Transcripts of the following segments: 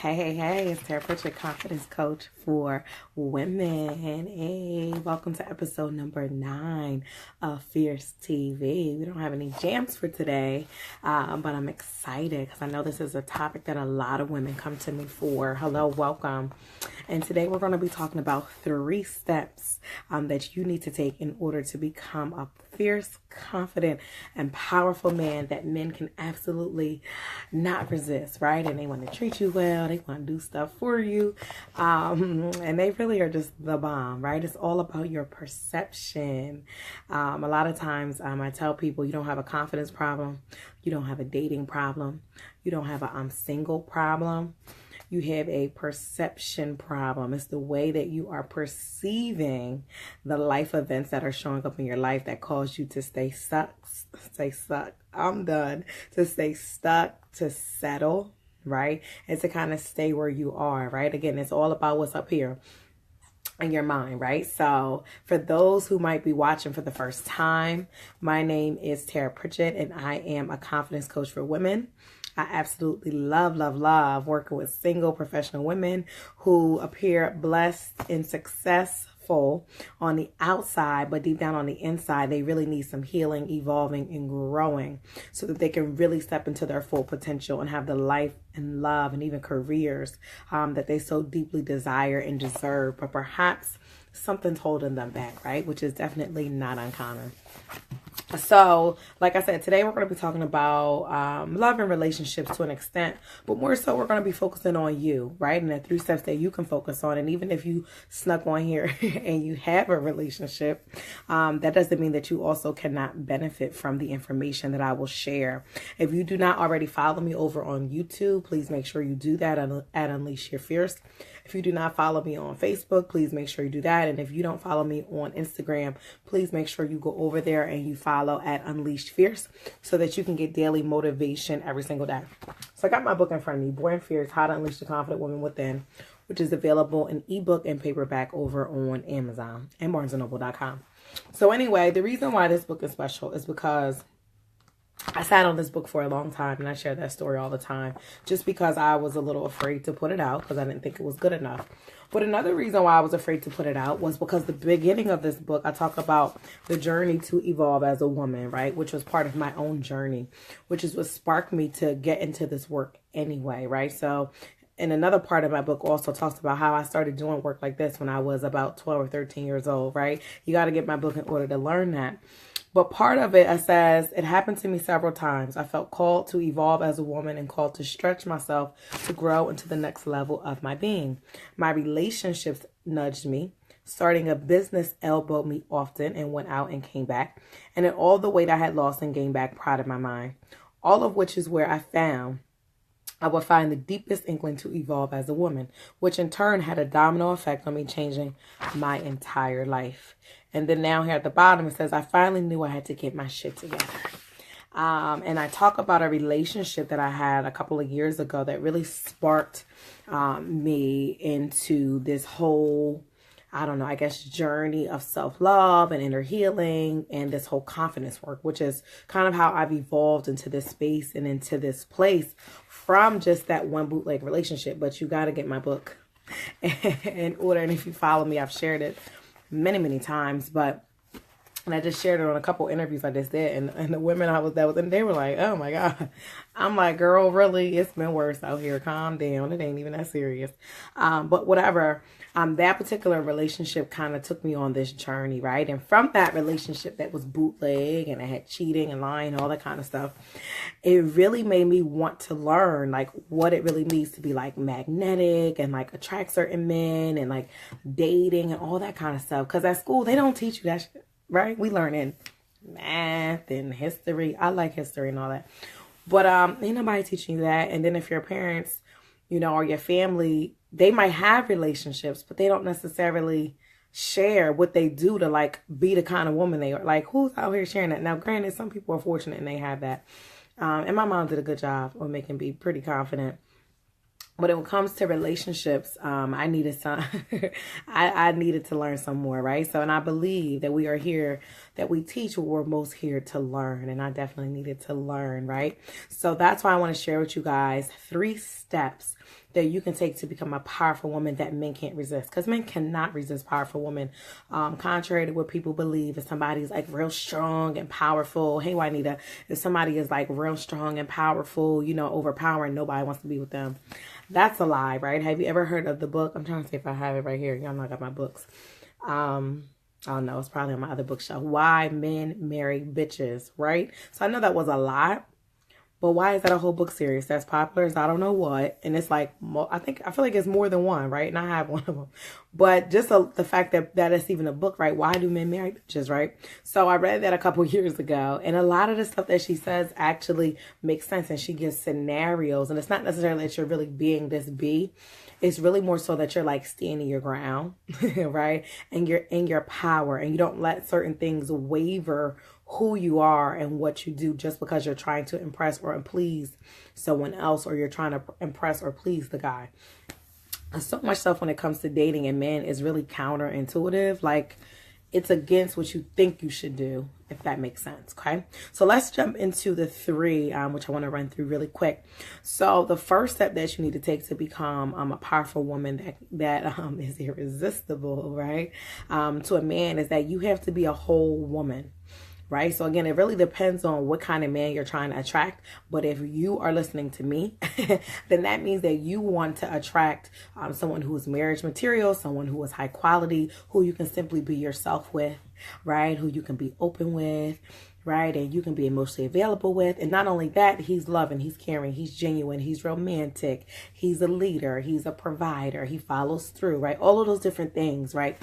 Hey, it's Taria, your confidence coach for women. Hey, welcome to episode number 9 of Fierce TV. We don't have any jams for today, but I'm excited because I know this is a topic that a lot of women come to me for. Hello, welcome. And today we're going to be talking about 3 steps that you need to take in order to become a fierce, confident, and powerful man that men can absolutely not resist, right? And they want to treat you well. They want to do stuff for you. And they really are just the bomb, right? It's all about your perception. A lot of times I tell people you don't have a confidence problem. You don't have a dating problem. You don't have a I'm single problem. You have a perception problem. It's the way that you are perceiving the life events that are showing up in your life that cause you to stay stuck. I'm done. To stay stuck, to settle, right? And to kind of stay where you are, right? Again, it's all about what's up here in your mind, right? So for those who might be watching for the first time, my name is Taria and I am a confidence coach for women. I absolutely love working with single professional women who appear blessed and successful on the outside, but deep down on the inside, they really need some healing, evolving, and growing so that they can really step into their full potential and have the life and love and even careers that they so deeply desire and deserve, but perhaps something's holding them back, right? Which is definitely not uncommon. So, like I said, today we're going to be talking about love and relationships to an extent, but more so we're going to be focusing on you, right? And the 3 steps that you can focus on. And even if you snuck on here and you have a relationship, that doesn't mean that you also cannot benefit from the information that I will share. If you do not already follow me over on YouTube, please make sure you do that at Unleash Your Fierce. If you do not follow me on Facebook, please make sure you do that. And if you don't follow me on Instagram, please make sure you go over there and you follow at Unleashed Fierce so that you can get daily motivation every single day. So I got my book in front of me, Born Fierce, How to Unleash the Confident Woman Within, which is available in ebook and paperback over on Amazon and BarnesandNoble.com. So anyway, the reason why this book is special is because I sat on this book for a long time, and I share that story all the time just because I was a little afraid to put it out because I didn't think it was good enough. But another reason why I was afraid to put it out was because the beginning of this book, I talk about the journey to evolve as a woman, right? Which was part of my own journey, which is what sparked me to get into this work anyway, right? So, and another part of my book also talks about how I started doing work like this when I was about 12 or 13 years old, right? You got to get my book in order to learn that. But part of it, says, it happened to me several times. I felt called to evolve as a woman and called to stretch myself to grow into the next level of my being. My relationships nudged me. Starting a business elbowed me often and went out and came back. And then all the weight I had lost and gained back prodded my mind. All of which is where I would find the deepest inkling to evolve as a woman, which in turn had a domino effect on me, changing my entire life. And then now here at the bottom, it says, I finally knew I had to get my shit together. And I talk about a relationship that I had a couple of years ago that really sparked me into this whole, journey of self-love and inner healing and this whole confidence work, which is kind of how I've evolved into this space and into this place from just that one bootleg relationship. But you got to get my book in order. And if you follow me, I've shared it many times, and I just shared it on a couple interviews I just did, and the women they were like, oh my God. I'm like, girl, really? It's been worse out here. Calm down. It ain't even that serious. But whatever. That particular relationship kind of took me on this journey, right? And from that relationship that was bootleg and I had cheating and lying, all that kind of stuff, it really made me want to learn like what it really means to be like magnetic and like attract certain men and like dating and all that kind of stuff. Because at school, they don't teach you that shit, right? We learn in math and history. I like history and all that. But ain't nobody teaching you that. And then if your parents, or your family, they might have relationships, but they don't necessarily share what they do to like be the kind of woman they are. Like, who's out here sharing that? Now, granted, some people are fortunate and they have that. And my mom did a good job of making me pretty confident. But when it comes to relationships, I needed I needed to learn some more, right? So, and I believe that we are here, that we teach what we're most here to learn. And I definitely needed to learn, right? So that's why I want to share with you guys 3 steps that you can take to become a powerful woman that men can't resist. Because men cannot resist powerful women. Contrary to what people believe, if somebody's like real strong and powerful, hey Juanita, if somebody is like real strong and powerful, you know, overpowering, nobody wants to be with them. That's a lie, right? Have you ever heard of the book? I'm trying to see if I have it right here. Y'all know I got my books. I don't know, it's probably on my other bookshelf. Why Men Marry Bitches, right? So I know that was a lot, but why is that a whole book series that's popular? I don't know what. And it's like, I feel like it's more than one, right? And I have one of them. But just the fact that it's even a book, right? Why do men marry bitches, right? So I read that a couple years ago. And a lot of the stuff that she says actually makes sense. And she gives scenarios. And it's not necessarily that you're really being this bee. It's really more so that you're like standing your ground, right? And you're in your power. And you don't let certain things waver who you are and what you do just because you're trying to impress or please someone else, or you're trying to impress or please the guy. So much stuff when it comes to dating and men is really counterintuitive. Like, it's against what you think you should do, if that makes sense. Okay, so let's jump into the three, which I want to run through really quick. So the first step that you need to take to become a powerful woman that is irresistible, right, to a man, is that you have to be a whole woman. Right. So again, it really depends on what kind of man you're trying to attract. But if you are listening to me, then that means that you want to attract someone who is marriage material, someone who is high quality, who you can simply be yourself with, right? Who you can be open with, right? And you can be emotionally available with. And not only that, he's loving, he's caring, he's genuine, he's romantic, he's a leader, he's a provider, he follows through, right? All of those different things, right?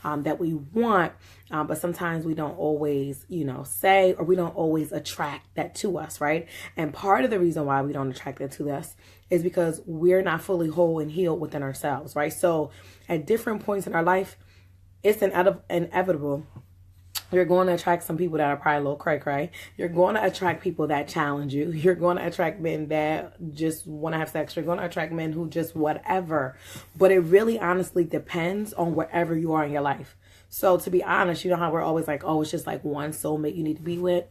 That we want, but sometimes we don't always, say, or we don't always attract that to us, right? And part of the reason why we don't attract that to us is because we're not fully whole and healed within ourselves, right? So at different points in our life, it's inevitable. You're going to attract some people that are probably a little cray-cray. You're going to attract people that challenge you. You're going to attract men that just want to have sex. You're going to attract men who just whatever. But it really honestly depends on wherever you are in your life. So to be honest, you know how we're always like, oh, it's just like one soulmate you need to be with?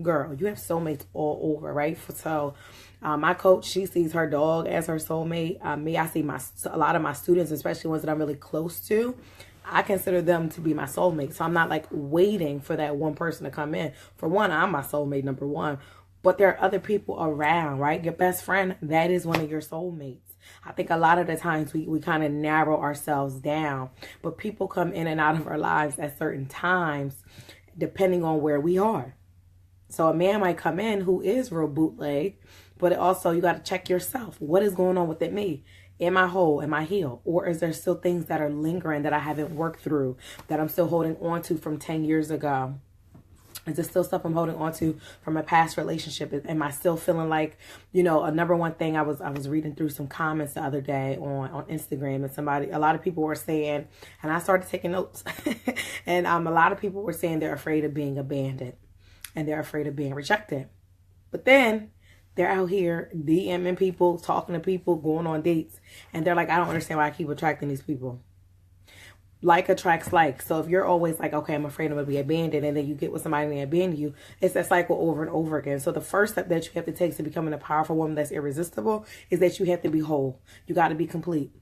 Girl, you have soulmates all over, right? So my coach, she sees her dog as her soulmate. Me, I see a lot of my students, especially ones that I'm really close to, I consider them to be my soulmate. So I'm not like waiting for that one person to come in. For one, I'm my soulmate, number one. But there are other people around, right? Your best friend, that is one of your soulmates. I think a lot of the times we kind of narrow ourselves down. But people come in and out of our lives at certain times, depending on where we are. So a man might come in who is real bootleg, but also you got to check yourself. What is going on within me? Am I whole? Am I healed? Or is there still things that are lingering that I haven't worked through, that I'm still holding on to from 10 years ago? Is there still stuff I'm holding on to from a past relationship? Am I still feeling like, a number one thing, I was reading through some comments the other day on Instagram, and a lot of people were saying, and I started taking notes, and a lot of people were saying they're afraid of being abandoned and they're afraid of being rejected. But then they're out here DMing people, talking to people, going on dates. And they're like, I don't understand why I keep attracting these people. Like attracts like. So if you're always like, okay, I'm afraid I'm going to be abandoned, and then you get with somebody and they abandon you, it's that cycle over and over again. So the first step that you have to take to becoming a powerful woman that's irresistible is that you have to be whole. You got to be complete.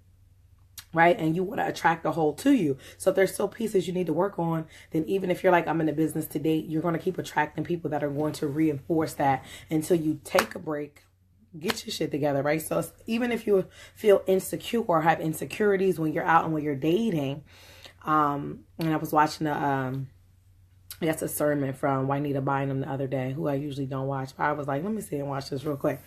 Right? And you want to attract the whole to you. So if there's still pieces you need to work on, then even if you're like, I'm in the business to date, you're going to keep attracting people that are going to reinforce that until you take a break, get your shit together, right? So even if you feel insecure or have insecurities when you're out and when you're dating, and I was watching a sermon from Juanita Bynum the other day, who I usually don't watch, but I was like, let me see and watch this real quick.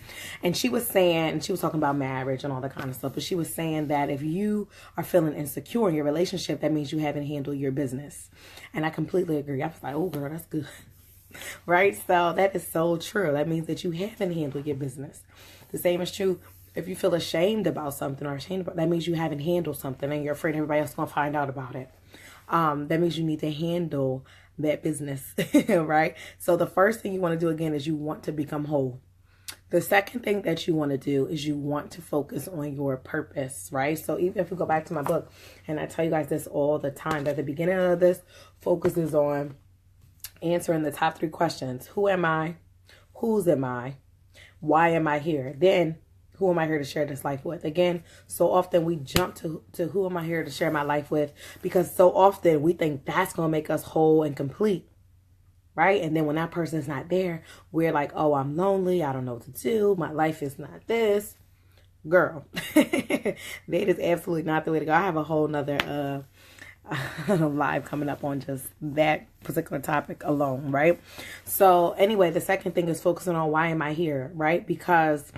And she was talking about marriage and all that kind of stuff, but she was saying that if you are feeling insecure in your relationship, that means you haven't handled your business. And I completely agree. I was like, oh girl, that's good. Right? So that is so true. That means that you haven't handled your business. The same is true if you feel ashamed about something that means you haven't handled something and you're afraid everybody else is going to find out about it. That means you need to handle that business, right? So the first thing you want to do again is you want to become whole. The second thing that you want to do is you want to focus on your purpose, right? So even if we go back to my book, and I tell you guys this all the time, that the beginning of this focuses on answering the top 3 questions. Who am I? Whose am I? Why am I here? Then who am I here to share this life with? Again, so often we jump to who am I here to share my life with, because so often we think that's going to make us whole and complete, right? And then when that person's not there, we're like, oh, I'm lonely. I don't know what to do. My life is not this. Girl, that is absolutely not the way to go. I have a whole nother live coming up on just that particular topic alone, right? So anyway, the second thing is focusing on why am I here, right? Because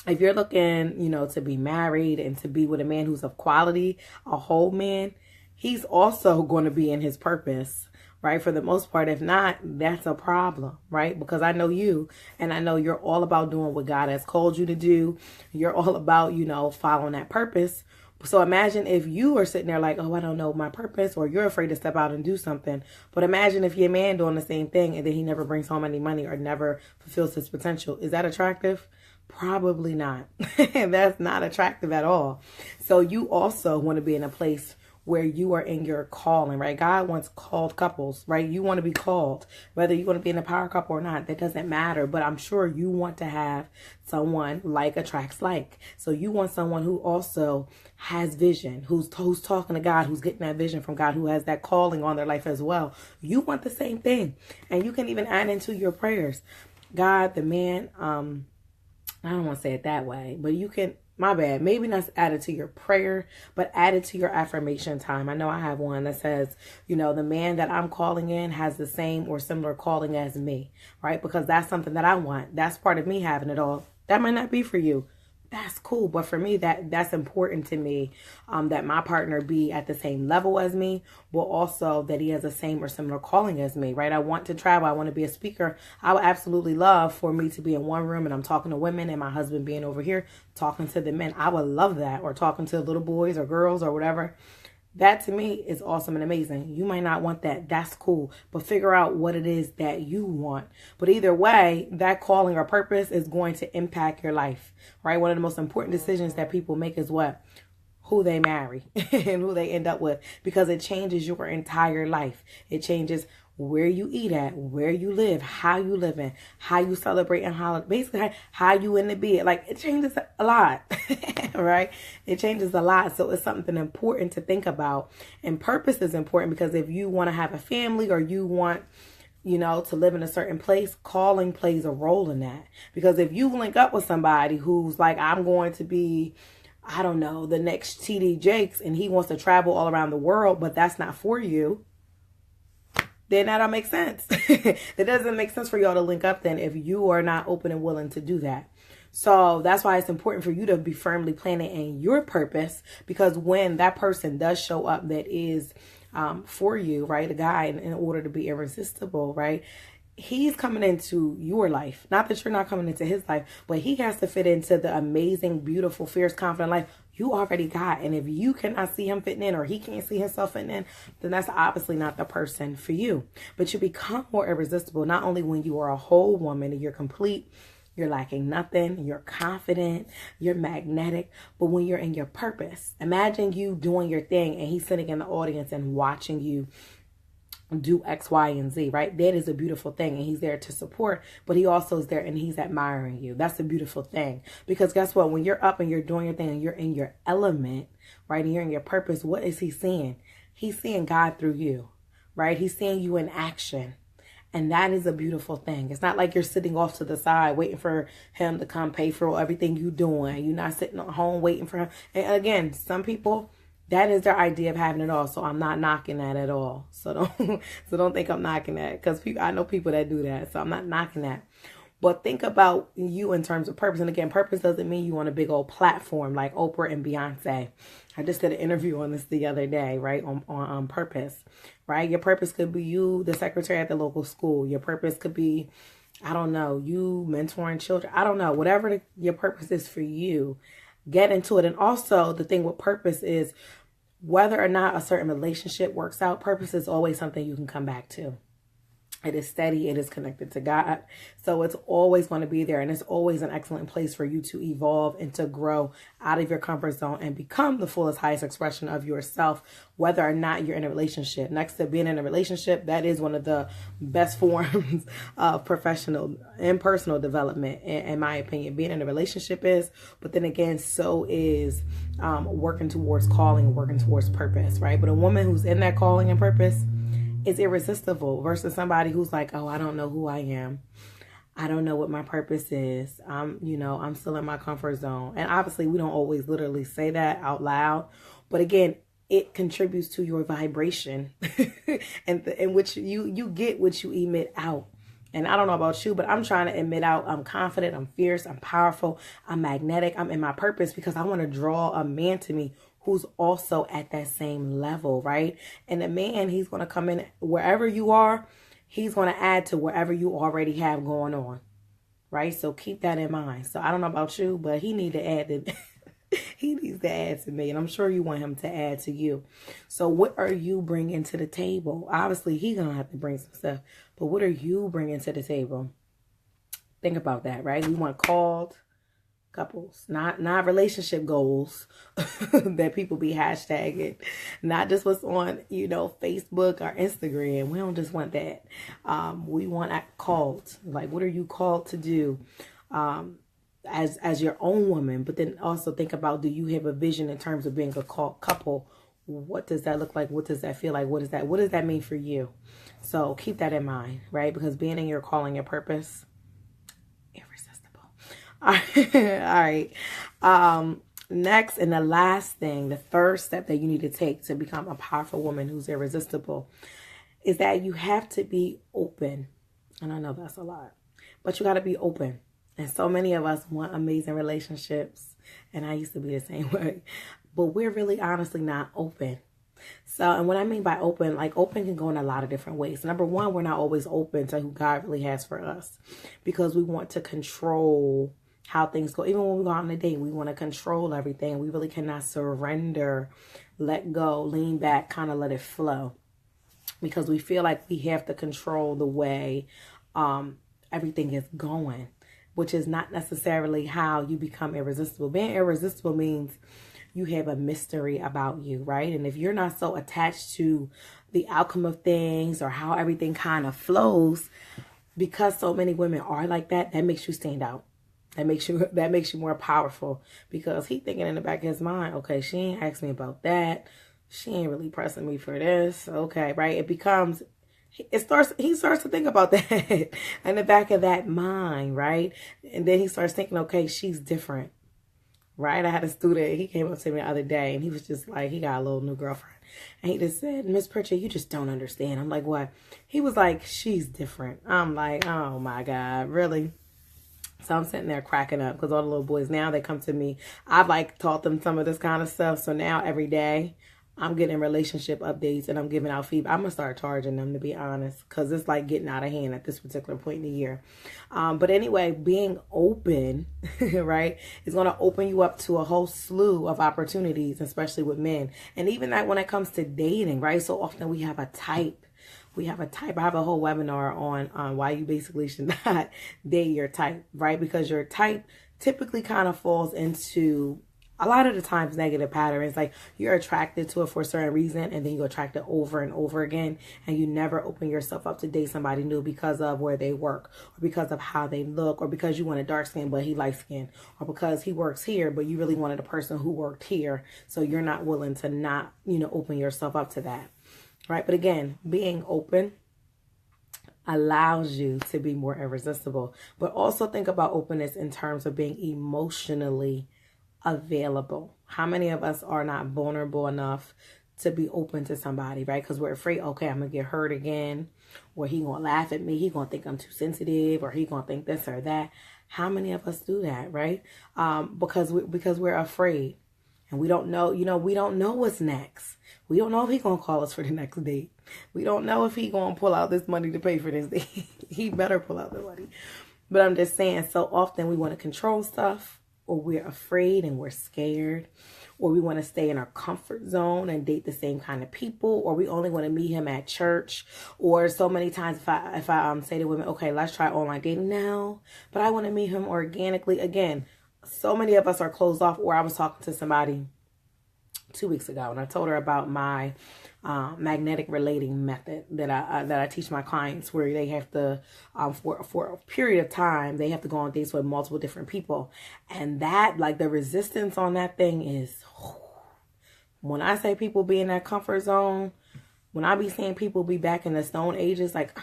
if you're looking, to be married and to be with a man who's of quality, a whole man, he's also going to be in his purpose, right? For the most part. If not, that's a problem, right? Because I know you, and I know you're all about doing what God has called you to do. You're all about, following that purpose. So imagine if you are sitting there like, oh, I don't know my purpose, or you're afraid to step out and do something. But imagine if your man doing the same thing and then he never brings home any money or never fulfills his potential. Is that attractive? Probably not. That's not attractive at all. So you also want to be in a place where you are in your calling, right? God wants called couples, right? You want to be called, whether you want to be in a power couple or not, that doesn't matter. But I'm sure you want to have someone like attracts like. So you want someone who also has vision, who's talking to God, who's getting that vision from God, who has that calling on their life as well. You want the same thing. And you can even add into your prayers, God, the man, I don't want to say it that way, but you can, my bad, maybe not add it to your prayer, but add it to your affirmation time. I know I have one that says, the man that I'm calling in has the same or similar calling as me, right? Because that's something that I want. That's part of me having it all. That might not be for you. That's cool. But for me, that's important to me, that my partner be at the same level as me, but also that he has the same or similar calling as me, right? I want to travel. I want to be a speaker. I would absolutely love for me to be in one room and I'm talking to women and my husband being over here talking to the men. I would love that. Or talking to little boys or girls or whatever. That to me is awesome and amazing. You might not want that. That's cool. But figure out what it is that you want. But either way, that calling or purpose is going to impact your life, right? One of the most important decisions that people make is what? Who they marry and who they end up with, because it changes your entire life. It changes where you eat at, where you live, how you live in, how you celebrate and holiday, basically how you in the bed. Like, it changes a lot, right? It changes a lot. So it's something important to think about. And purpose is important because if you want to have a family or you want, to live in a certain place, calling plays a role in that. Because if you link up with somebody who's like, I'm going to be, I don't know, the next TD Jakes, and he wants to travel all around the world, but that's not for you, then that don't make sense. It doesn't make sense for y'all to link up then if you are not open and willing to do that. So that's why it's important for you to be firmly planted in your purpose, because when that person does show up that is for you, right, a guy, in order to be irresistible, right, he's coming into your life. Not that you're not coming into his life, but he has to fit into the amazing, beautiful, fierce, confident life you already got. And if you cannot see him fitting in, or he can't see himself fitting in, then that's obviously not the person for you. But you become more irresistible, not only when you are a whole woman and you're complete, you're lacking nothing, you're confident, you're magnetic, but when you're in your purpose. Imagine you doing your thing and he's sitting in the audience and watching you do X, Y, and Z, right? That is a beautiful thing. And he's there to support, but he also is there and he's admiring you. That's a beautiful thing. Because guess what? When you're up and you're doing your thing and you're in your element, right? And you're in your purpose, what is he seeing? He's seeing God through you, right? He's seeing you in action. And that is a beautiful thing. It's not like you're sitting off to the side waiting for him to come pay for everything you're doing. You're not sitting at home waiting for him. And again, some people, that is their idea of having it all. So I'm not knocking that at all. So don't think I'm knocking that, because I know people that do that. So I'm not knocking that. But think about you in terms of purpose. And again, purpose doesn't mean you want a big old platform like Oprah and Beyonce. I just did an interview on this the other day, right? On purpose, right? Your purpose could be you, the secretary at the local school. Your purpose could be, I don't know, you mentoring children. I don't know, whatever your purpose is for you, get into it. And also the thing with purpose is whether or not a certain relationship works out, purpose is always something you can come back to. It is steady. It is connected to God. So it's always going to be there. And it's always an excellent place for you to evolve and to grow out of your comfort zone and become the fullest, highest expression of yourself, whether or not you're in a relationship. Next to being in a relationship, that is one of the best forms of professional and personal development, in my opinion. Being in a relationship is, but then again, so is working towards calling, working towards purpose, right? But a woman who's in that calling and purpose is irresistible versus somebody who's like, oh, I don't know who I am. I don't know what my purpose is. I'm still in my comfort zone. And obviously we don't always literally say that out loud. But again, it contributes to your vibration and in which you get what you emit out. And I don't know about you, but I'm trying to emit out. I'm confident. I'm fierce. I'm powerful. I'm magnetic. I'm in my purpose because I want to draw a man to me who's also at that same level, right? And the man, he's going to come in wherever you are. He's going to add to wherever you already have going on, right? So keep that in mind. So I don't know about you, but he needs to add to he needs to add to me, and I'm sure you want him to add to you. So what are you bringing to the table? Obviously, he's going to have to bring some stuff, but what are you bringing to the table? Think about that, right? We want called couples, not relationship goals that people be hashtagging, not just what's on, Facebook or Instagram. We don't just want that. We want called. Like, what are you called to do as your own woman? But then also think about, do you have a vision in terms of being a called couple? What does that look like? What does that feel like? What does that mean for you? So keep that in mind, right? Because being in your calling, your purpose, all right. Next and the last thing, the third step that you need to take to become a powerful woman who's irresistible is that you have to be open. And I know that's a lot, but you got to be open. And so many of us want amazing relationships. And I used to be the same way, but we're really honestly not open. So, and what I mean by open, like open can go in a lot of different ways. Number one, we're not always open to who God really has for us because we want to control how things go. Even when we go out on a date, we want to control everything. We really cannot surrender, let go, lean back, kind of let it flow because we feel like we have to control the way everything is going, which is not necessarily how you become irresistible. Being irresistible means you have a mystery about you, right? And if you're not so attached to the outcome of things or how everything kind of flows, because so many women are like that, that makes you stand out. That makes you more powerful because he thinking in the back of his mind, okay, she ain't asked me about that. She ain't really pressing me for this. Okay, right? He starts to think about that in the back of that mind, right? And then he starts thinking, okay, she's different, right? I had a student, he came up to me the other day and he was just like, he got a little new girlfriend. And he just said, Miss Pritchard, you just don't understand. I'm like, what? He was like, she's different. I'm like, oh my God, really? So I'm sitting there cracking up because all the little boys, now they come to me. I've taught them some of this kind of stuff. So now every day I'm getting relationship updates and I'm giving out feedback. I'm going to start charging them, to be honest, because it's like getting out of hand at this particular point in the year. But anyway, being open, right, is going to open you up to a whole slew of opportunities, especially with men. And even that when it comes to dating, right? So often we have a type. I have a whole webinar on why you basically should not date your type, right? Because your type typically kind of falls into a lot of the times negative patterns. Like you're attracted to it for a certain reason and then you attract it over and over again. And you never open yourself up to date somebody new because of where they work or because of how they look or because you want a dark skin but he light skin or because he works here but you really wanted a person who worked here. So you're not willing to not, open yourself up to that. Right. But again, being open allows you to be more irresistible. But also think about openness in terms of being emotionally available. How many of us are not vulnerable enough to be open to somebody, right? Because we're afraid, okay, I'm going to get hurt again, or he going to laugh at me. He going to think I'm too sensitive, or he going to think this or that. How many of us do that, right? Because we're afraid. And we don't know, we don't know what's next. We don't know if he's going to call us for the next date. We don't know if he's going to pull out this money to pay for this date. He better pull out the money. But I'm just saying, so often we want to control stuff or we're afraid and we're scared, or we want to stay in our comfort zone and date the same kind of people, or we only want to meet him at church. Or so many times if I say to women, okay, let's try online dating now, but I want to meet him organically. Again, so many of us are closed off. Or I was talking to somebody 2 weeks ago, and I told her about my magnetic relating method that I teach my clients, where they have to for a period of time they have to go on dates with multiple different people, and that, like, the resistance on that thing is, when I say people be in that comfort zone, when I be seeing people be back in the Stone Ages, like,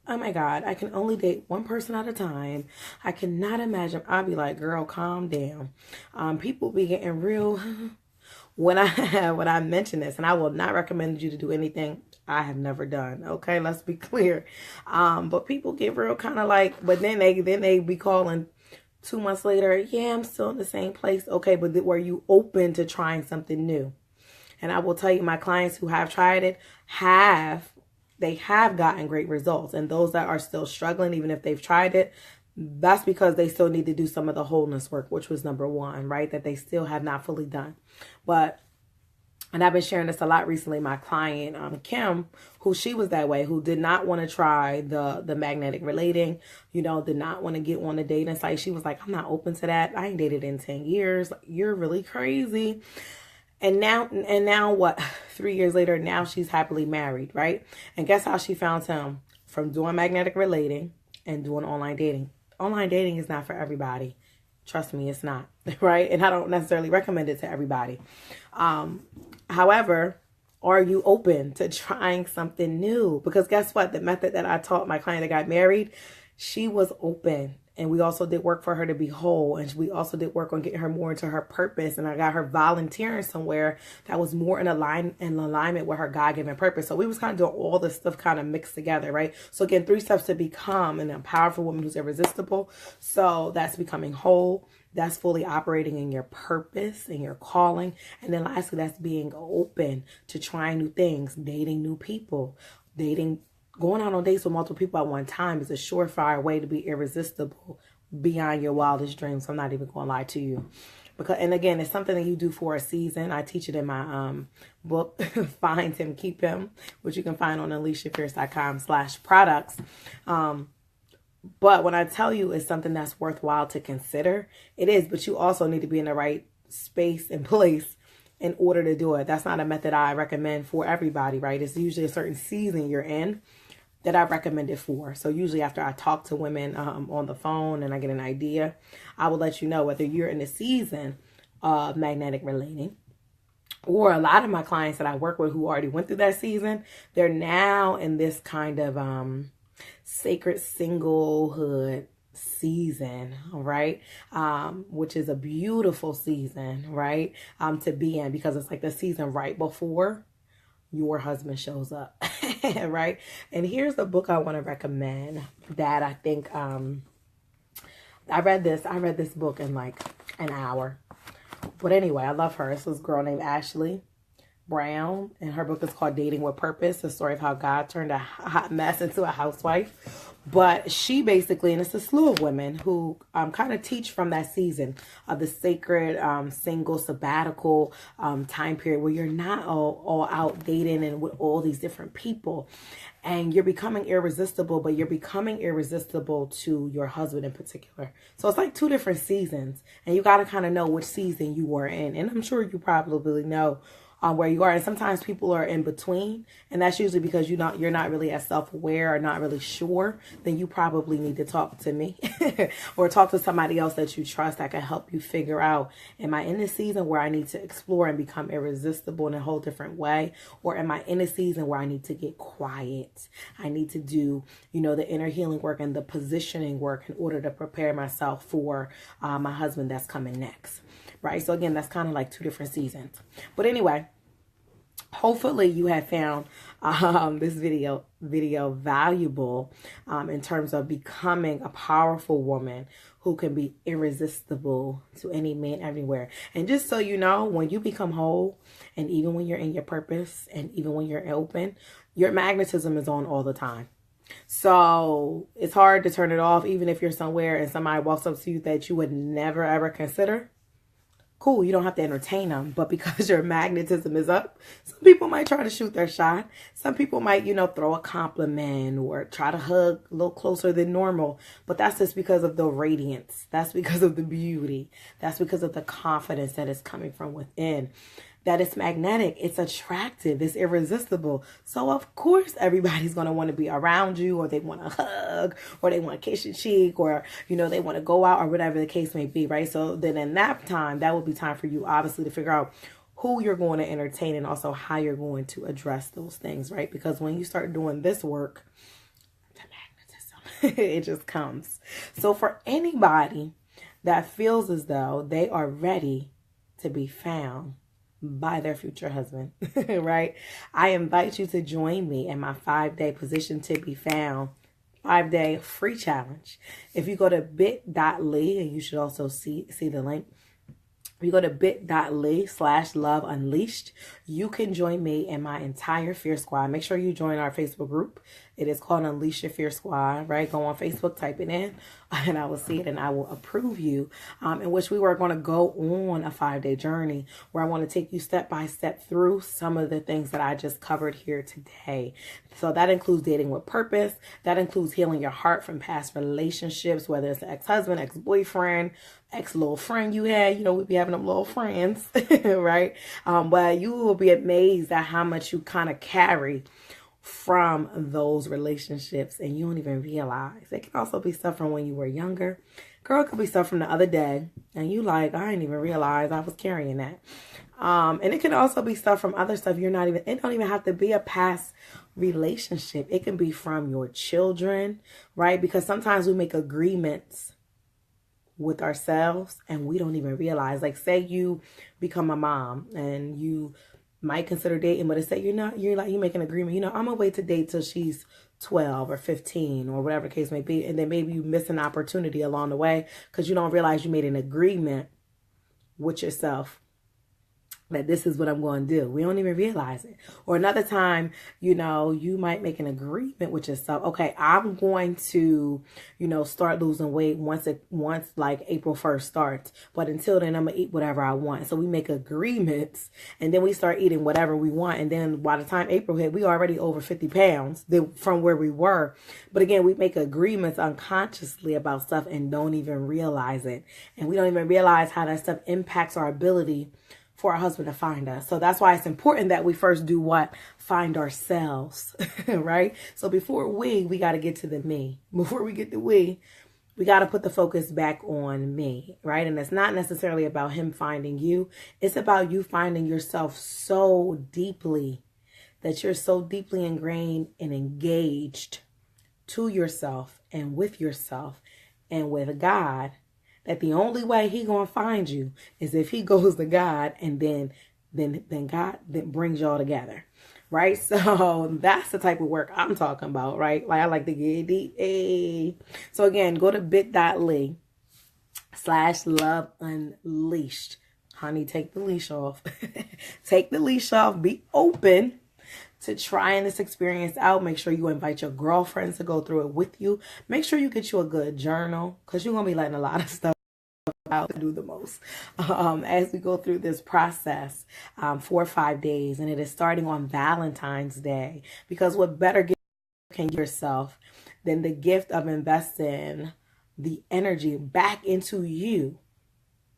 oh my God, I can only date one person at a time. I cannot imagine. I'll be like, girl, calm down. People be getting real. When I mention this, and I will not recommend you to do anything I have never done. Okay, let's be clear. But people get real kind of like, but then they be calling 2 months later. Yeah, I'm still in the same place. Okay, but were you open to trying something new? And I will tell you, my clients who have tried it have gotten great results. And those that are still struggling, even if they've tried it, that's because they still need to do some of the wholeness work, which was number one, right? That they still have not fully done. And I've been sharing this a lot recently. My client, Kim, who she was that way, who did not want to try the magnetic relating, did not want to get on a dating site. She was like, I'm not open to that. I ain't dated in 10 years. Like, you're really crazy. And now what? 3 years later, now she's happily married, right? And guess how she found him? From doing magnetic relating and doing online dating. Online dating is not for everybody. Trust me, it's not, right? And I don't necessarily recommend it to everybody. However, are you open to trying something new? Because guess what? The method that I taught my client that got married, she was open. And we also did work for her to be whole. And we also did work on getting her more into her purpose. And I got her volunteering somewhere that was more in alignment with her God-given purpose. So we was kind of doing all this stuff kind of mixed together, right? So again, 3 steps to become a powerful woman who's irresistible. So that's becoming whole. That's fully operating in your purpose and your calling. And then lastly, that's being open to trying new things, dating new people, going out on dates with multiple people at one time is a surefire way to be irresistible beyond your wildest dreams. I'm not even going to lie to you. And again, it's something that you do for a season. I teach it in my book, Find Him, Keep Him, which you can find on AliciaFierce.com/products. But when I tell you it's something that's worthwhile to consider, it is. But you also need to be in the right space and place in order to do it. That's not a method I recommend for everybody, right? It's usually a certain season you're in that I recommend it for. So usually after I talk to women on the phone and I get an idea, I will let you know whether you're in the season of magnetic relating, or a lot of my clients that I work with who already went through that season, they're now in this kind of sacred singlehood season, right? Which is a beautiful season, right? To be in, because it's like the season right before your husband shows up, right? And here's the book I want to recommend that I think, I read this book in like an hour. But anyway, I love her. It's this girl named Ashley Brown, and her book is called Dating with Purpose, the story of how God turned a hot mess into a housewife. But she basically, and it's a slew of women who kind of teach from that season of the sacred single sabbatical time period where you're not all out dating and with all these different people, and you're becoming irresistible, but you're becoming irresistible to your husband in particular. So it's like 2 different seasons, and you got to kind of know which season you were in. And I'm sure you probably know where you are. And sometimes people are in between, and that's usually because you're not really as self-aware or not really sure. Then you probably need to talk to me or talk to somebody else that you trust that can help you figure out, am I in a season where I need to explore and become irresistible in a whole different way? Or am I in a season where I need to get quiet? I need to do, the inner healing work and the positioning work in order to prepare myself for my husband that's coming next. Right? So again, that's kind of like 2 different seasons. But anyway, hopefully you have found this video valuable in terms of becoming a powerful woman who can be irresistible to any man everywhere. And just so you know, when you become whole, and even when you're in your purpose, and even when you're open, your magnetism is on all the time. So it's hard to turn it off, even if you're somewhere and somebody walks up to you that you would never ever consider. cool, you don't have to entertain them. But because your magnetism is up, some people might try to shoot their shot. Some people might, throw a compliment or try to hug a little closer than normal. But that's just because of the radiance. That's because of the beauty. That's because of the confidence that is coming from within. That it's magnetic, it's attractive, it's irresistible. So of course everybody's going to want to be around you, or they want to hug, or they want to kiss your cheek, or they want to go out, or whatever the case may be, right? So then in that time, that would be time for you obviously to figure out who you're going to entertain and also how you're going to address those things, right? Because when you start doing this work, the magnetism, it just comes. So for anybody that feels as though they are ready to be found by their future husband, right? I invite you to join me in my 5-day position to be found 5-day free challenge. If you go to bit.ly, and you should also see the link. If you go to bit.ly/love unleashed, you can join me and my entire Fear Squad. Make sure you join our Facebook group. It is called Unleash Your Fear Squad, right? Go on Facebook, type it in, and I will see it and I will approve you, in which we were going to go on a 5-day journey where I want to take you step by step through some of the things that I just covered here today. So that includes dating with purpose. That includes healing your heart from past relationships, whether it's an ex-husband, ex-boyfriend, ex-little friend you had. We be having them little friends, right? But you will be amazed at how much you kind of carry from those relationships and you don't even realize. It can also be stuff from when you were younger. Girl, it could be stuff from the other day and you like, I didn't even realize I was carrying that. And it can also be stuff from other stuff it don't even have to be a past relationship. It can be from your children, right? Because sometimes we make agreements with ourselves and we don't even realize. Like, say you become a mom and you might consider dating, but it's say you make an agreement, I'm gonna wait to date till she's 12 or 15 or whatever the case may be. And then maybe you miss an opportunity along the way because you don't realize you made an agreement with yourself that this is what I'm going to do. We don't even realize it. Or another time, you might make an agreement with yourself. Okay, I'm going to, start losing weight once like April 1st starts. But until then, I'm going to eat whatever I want. So we make agreements and then we start eating whatever we want. And then by the time April hit, we already over 50 pounds from where we were. But again, we make agreements unconsciously about stuff and don't even realize it. And we don't even realize how that stuff impacts our ability for our husband to find us. So that's why it's important that we first do what? Find ourselves, right? So before we got to get to the me. Before we get to we got to put the focus back on me, right? And it's not necessarily about him finding you. It's about you finding yourself so deeply that you're so deeply ingrained and engaged to yourself and with with God, that the only way he gonna find you is if he goes to God, and then God then brings y'all together, right? So that's the type of work I'm talking about, right? Like, I like to get deep. Hey. So again, go to bit.ly/love unleashed. Honey, take the leash off. Take the leash off. Be open to trying this experience out. Make sure you invite your girlfriends to go through it with you. Make sure you get you a good journal, because you're gonna be letting a lot of stuff out to do the most as we go through this process for 5 days. And it is starting on Valentine's Day, because what better gift can you give yourself than the gift of investing the energy back into you,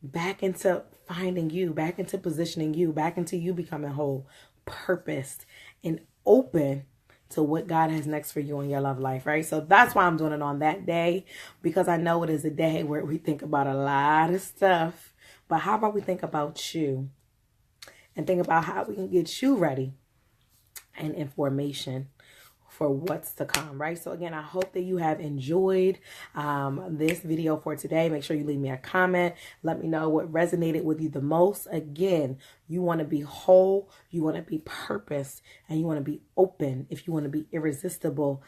back into finding you, back into positioning you, back into you becoming whole, purposed, and open to what God has next for you in your love life, right? So that's why I'm doing it on that day, because I know it is a day where we think about a lot of stuff. But how about we think about you and think about how we can get you ready and information for what's to come, right? So again, I hope that you have enjoyed this video for today. Make sure you leave me a comment. Let me know what resonated with you the most. Again, you want to be whole, you want to be purposed, and you want to be open if you want to be irresistible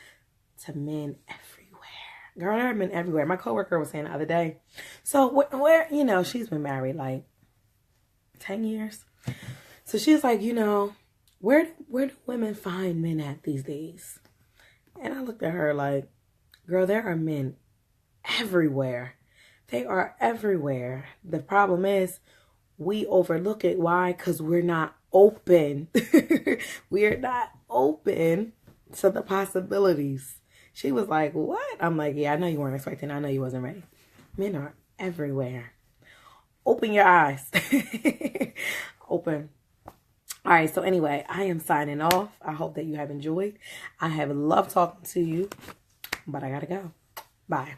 to men everywhere. Girl, there are men everywhere. My coworker was saying the other day. So where she's been married like 10 years. So she's like, where do women find men at these days? And I looked at her like, girl, there are men everywhere. They are everywhere. The problem is we overlook it. Why? Because we're not open. We're not open to the possibilities. She was like, what? I'm like, yeah, I know you weren't expecting. I know you wasn't ready. Men are everywhere. Open your eyes. Open. All right, so anyway, I am signing off. I hope that you have enjoyed. I have loved talking to you, but I gotta go. Bye.